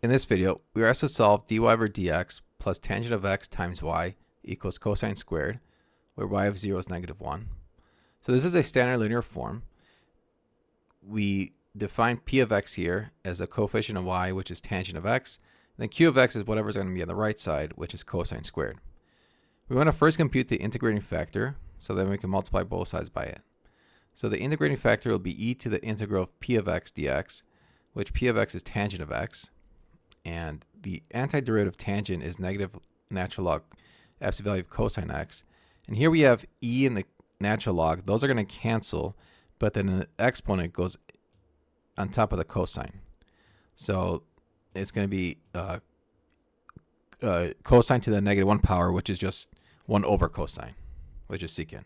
In this video, we are asked to solve dy over dx plus tangent of x times y equals cosine squared, where y of 0 is -1. So this is a standard linear form. We define p of x here as a coefficient of y, which is tangent of x. And then q of x is whatever's going to be on the right side, which is cosine squared. We want to first compute the integrating factor, so then we can multiply both sides by it. So the integrating factor will be e to the integral of p of x dx, which p of x is tangent of x. And the antiderivative tangent is negative natural log absolute value of cosine x. And here we have e and the natural log. Those are going to cancel, but then the exponent goes on top of the cosine. So it's going to be cosine to the -1 power, which is just 1 over cosine, which is secant.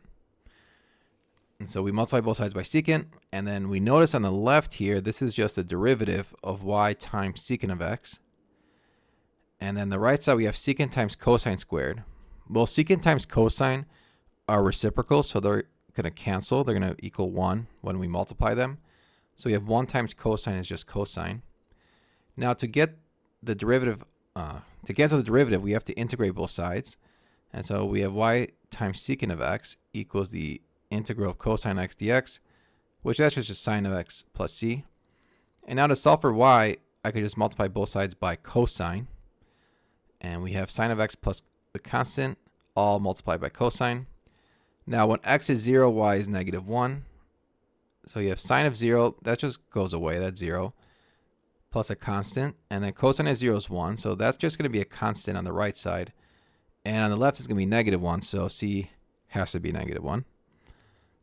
And so we multiply both sides by secant, and then we notice on the left here, this is just a derivative of y times secant of x. And then the right side, we have secant times cosine squared. Well, secant times cosine are reciprocal, so they're going to cancel. They're going to equal 1 when we multiply them. So we have 1 times cosine is just cosine. Now to get the derivative, to cancel the derivative, we have to integrate both sides. And so we have y times secant of x equals the integral of cosine x dx, which that's just sine of x plus c. And now to solve for y, I could just multiply both sides by cosine. And we have sine of x plus the constant, all multiplied by cosine. Now when x is 0, y is -1. So you have sine of 0, that just goes away, that's 0, plus a constant. And then cosine of 0 is 1, so that's just going to be a constant on the right side. And on the left, it's going to be -1, so c has to be -1.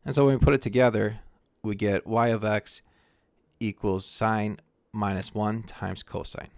And so when we put it together, we get y of x equals sine minus 1 times cosine.